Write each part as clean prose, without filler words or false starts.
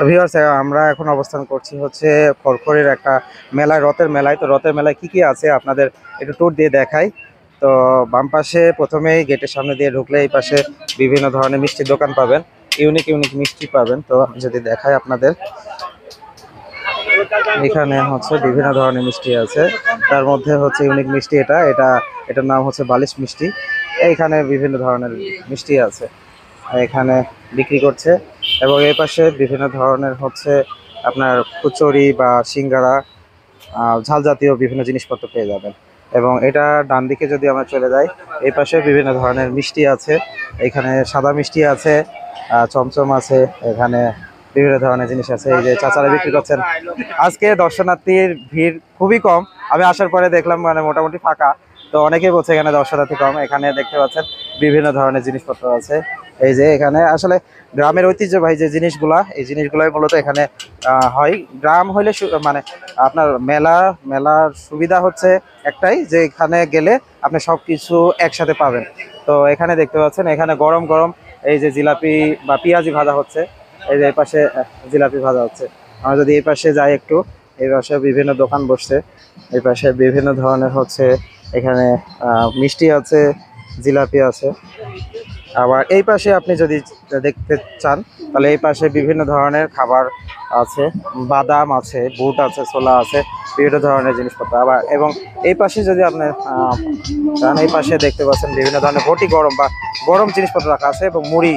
Viewers, আমরা এখন অবস্থান করছি হচ্ছে খড়খড়ির একটা মেলায়, রথের মেলায়। তো রথের মেলায় কি কি আছে আপনাদের একটু ট্যুর দিয়ে দেখাই। তো বাম পাশে প্রথমেই গেটের সামনে দিয়ে ঢুকলে এই পাশে বিভিন্ন ধরনের মিষ্টির দোকান পাবেন, ইউনিক ইউনিক মিষ্টি পাবেন। তো আমি যদি দেখাই আপনাদের, এখানে হচ্ছে বিভিন্ন ধরনের মিষ্টি আছে। তার মধ্যে হচ্ছে ইউনিক মিষ্টি এটা এটা এটার নাম হচ্ছে বালিশ মিষ্টি। এইখানে বিভিন্ন ধরনের মিষ্টি আছে, এখানে বিক্রি করছে। এবং এই পাশে বিভিন্ন ধরনের হচ্ছে আপনার কচুরি বা সিঙ্গারা, ঝাল জাতীয় বিভিন্ন জিনিসপত্র পেয়ে যাবেন। এবং এটা ডান দিকে যদি আমরা চলে যাই, এই পাশে বিভিন্ন ধরনের মিষ্টি আছে। এখানে সাদা মিষ্টি আছে, চমচম আছে, এখানে বিভিন্ন ধরনের জিনিস আছে। এই যে চাচারা বিক্রি করছেন। আজকে দর্শনার্থীর ভিড় খুবই কম, আমি আসার পরে দেখলাম মানে মোটামুটি ফাঁকা। তো অনেকেই বলছে এখানে দর্শনার্থী কম। এখানে দেখতে পাচ্ছেন বিভিন্ন ধরনের জিনিসপত্র আছে। এই যে এখানে আসলে গ্রামের ঐতিহ্যবাহী যে জিনিসগুলা, এই জিনিসগুলাই মূলত এখানে হয়। গ্রাম হইলে মানে আপনার মেলার সুবিধা হচ্ছে একটাই, যে এখানে গেলে আপনি সব কিছু একসাথে পাবেন। তো এখানে দেখতে পাচ্ছেন, এখানে গরম গরম এই যে জিলাপি বা পেঁয়াজি ভাজা হচ্ছে। এই যে এই পাশে জিলাপি ভাজা হচ্ছে। আমরা যদি এই পাশে যাই একটু, এই পাশে বিভিন্ন দোকান বসছে। এই পাশে বিভিন্ন ধরনের হচ্ছে এখানে মিষ্টি আছে, জিলাপি আছে। আবার এই পাশে আপনি যদি দেখতে চান, তাহলে এই পাশে বিভিন্ন ধরনের খাবার আছে, বাদাম আছে, বুট আছে, ছোলা আছে, বিভিন্ন ধরনের জিনিসপত্র। আবার এবং এই পাশে যদি আপনি চান, এই পাশে দেখতে পাচ্ছেন বিভিন্ন ধরনের ঘটি গরম বা গরম জিনিসপত্র রাখা আছে। এবং মুড়ি,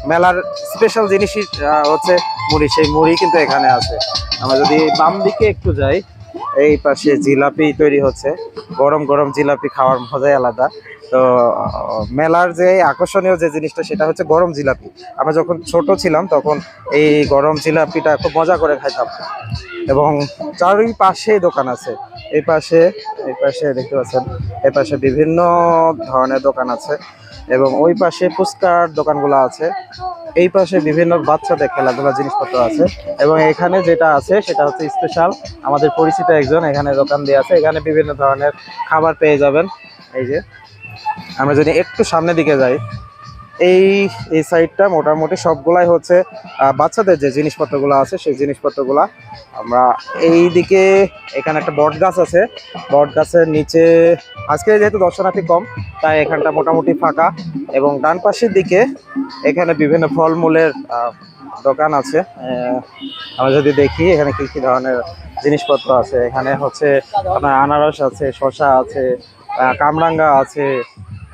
মেলার স্পেশাল জিনিসই হচ্ছে মুড়ি, সেই মুড়ি কিন্তু এখানে আছে। আমরা যদি বাম দিকে একটু যাই, এই পাশে জিলাপি তৈরি হচ্ছে। গরম গরম জিলাপি খাওয়ার মজাই আলাদা। তো মেলার যে আকর্ষণীয় যে জিনিসটা, সেটা হচ্ছে গরম জিলাপি। আমরা যখন ছোট ছিলাম তখন এই গরম জিলাপিটা খুব মজা করে খাইতাম। এবং চারপাশে দোকান আছে। এই পাশে দেখতে পাচ্ছেন, এই পাশে বিভিন্ন ধরনের দোকান আছে। এবং ওই পাশে ফুচকার দোকানগুলো আছে। এই পাশে বিভিন্ন বাচ্চাদের খেলাধুলার জিনিসপত্র আছে। এবং এখানে যেটা আছে সেটা হচ্ছে স্পেশাল, আমাদের পরিচিত একজন এখানে দোকান দিয়ে আছে। এখানে বিভিন্ন ধরনের খাবার পেয়ে যাবেন। এই যে আমরা যদি একটু সামনের দিকে যাই, এই এই সাইডটা মোটামুটি সবগুলাই হচ্ছে বাচ্চাদের যে জিনিসপত্রগুলো আছে, সেই জিনিসপত্রগুলা। আমরা এই দিকে, এখানে একটা বট গাছ আছে, বট গাছের নিচে আজকে যেহেতু দর্শনার্থী কম, তাই এখানটা মোটামুটি ফাঁকা। এবং ডান পাশের দিকে এখানে বিভিন্ন ফলমূলের দোকান আছে। আমরা যদি দেখি এখানে কি কি ধরনের জিনিসপত্র আছে, এখানে হচ্ছে আপনার আনারস আছে, শসা আছে, কামরাঙ্গা আছে,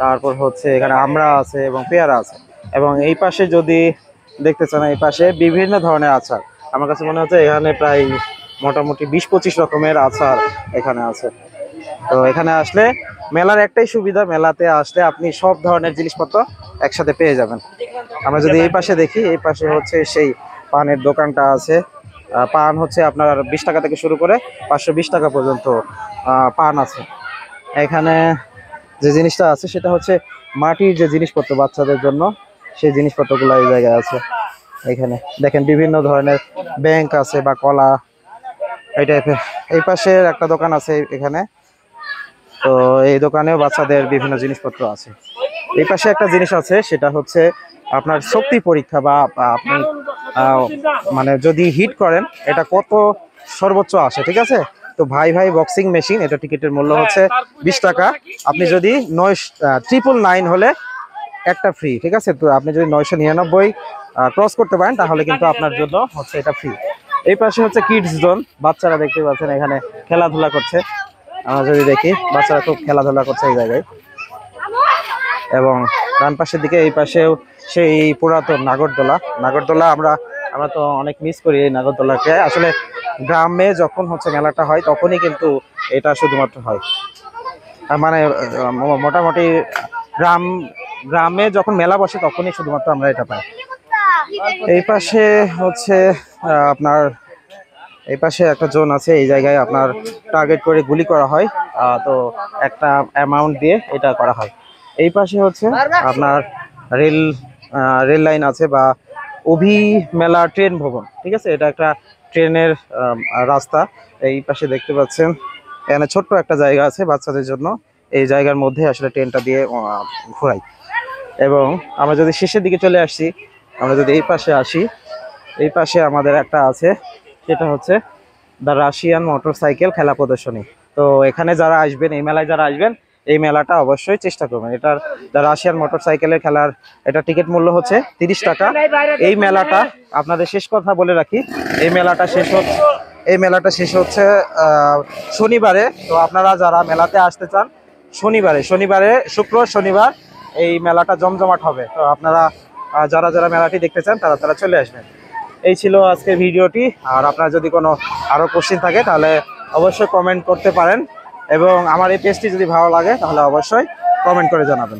তারপর হচ্ছে এখানে আমড়া আছে এবং পেয়ারা আছে। এবং এই পাশে যদি দেখতে চান, এই পাশে বিভিন্ন ধরনের আচার। আমার কাছে মনে হচ্ছে এখানে প্রায় মোটামুটি 20-25 রকমের আচার এখানে আছে। তো এখানে আসলে মেলার একটাই সুবিধা, মেলাতে আসলে আপনি সব ধরনের জিনিসপত্র একসাথে পেয়ে যাবেন। আমরা যদি এই পাশে দেখি, এই পাশে হচ্ছে সেই পানের দোকানটা আছে। পান হচ্ছে আপনার 20 টাকা থেকে শুরু করে 520 টাকা পর্যন্ত পান আছে। এখানে যে জিনিসটা আছে সেটা হচ্ছে মাটির যে জিনিসপত্র বাচ্চাদের জন্য, সেই জিনিসপত্রগুলো এই জায়গায় আছে। এখানে দেখেন বিভিন্ন ধরনের ব্যাংক আছে বা কলা, এই টাইপের। এই পাশের একটা দোকান আছে এখানে। তো এই দোকানেও বাচ্চাদের বিভিন্ন জিনিসপত্র আছে। এই পাশে একটা জিনিস আছে, সেটা হচ্ছে আপনার শক্তি পরীক্ষা বা আপনি মানে যদি হিট করেন এটা কত সর্বোচ্চ আসে, ঠিক আছে। তো ভাই ভাই বক্সিং মেশিন, এটা টিকিটের মূল্য হচ্ছে 20 টাকা। আপনি যদি 999 হলে একটা ফ্রি, ঠিক আছে। তো আপনি যদি 999 ক্রস করতে পারেন তাহলে কিন্তু আপনার জন্য হচ্ছে এটা ফ্রি। এই পাশে হচ্ছে কিডস জোন, বাচ্চারা দেখতে পাচ্ছেন এখানে খেলাধুলা করছে। আমরা যদি দেখি, বাচ্চারা খুব খেলাধুলা করছে এই জায়গায়। এবং ডান পাশের দিকে এই পাশেও সেই পুরাতন নাগরদোলা আমরা তো অনেক মিস করি এই নাগরদোলাকে। আসলে গ্রামে যখন হচ্ছে মেলাটা হয় তখনই কিন্তু এটা শুধুমাত্র হয়, মানে মোটামুটি গ্রামে যখন মেলা বসে তখনই শুধুমাত্র আমরা এটা পাই। এই পাশে হচ্ছে আপনার এই পাশে একটা জোন আছে, এই জায়গায় আপনার টার্গেট করে গুলি করা হয়। তো একটা অ্যামাউন্ট দিয়ে এটা করা হয়। এই পাশে হচ্ছে আপনার রেল রেল লাইন আছে বা মেলা ট্রেন ভবন, ঠিক আছে। এটা একটা ট্রেনের রাস্তা। এই পাশে দেখতে পাচ্ছেন এখানে ছোট্ট একটা জায়গা আছে বাচ্চাদের জন্য। এই জায়গার মধ্যে আসলে ট্রেনটা দিয়ে ঘোরাই। এবং আমরা যদি শেষের দিকে চলে আসছি, আমরা যদি এই পাশে আসি, এই পাশে আমাদের একটা আছে, সেটা হচ্ছে দ্য রাশিয়ান মোটরসাইকেল খেলা প্রদর্শনী। তো এখানে যারা আসবেন, এই মেলায় যারা আসবেন, এই মেলাটা অবশ্যই চেষ্টা করবেন। এটার দ্য রাশিয়ান মোটরসাইকেলের খেলার এটা টিকিট মূল্য হচ্ছে 30 টাকা। এই মেলাটা আপনাদের শেষ কথা বলে রাখি, এই মেলাটা শেষ হচ্ছে শনিবারে। তো আপনারা যারা মেলাতে আসতে চান শনিবারে শুক্র শনিবার এই মেলাটা জমজমাট হবে। তো আপনারা যারা মেলাটি দেখতে চান তারা চলে আসবেন। এই ছিল আজকের ভিডিওটি। আর আপনার যদি কোনো আরও কোশ্চেন থাকে তাহলে অবশ্যই কমেন্ট করতে পারেন, এবং আমার এই পেজটি যদি ভালো লাগে তাহলে অবশ্যই কমেন্ট করে জানাবেন।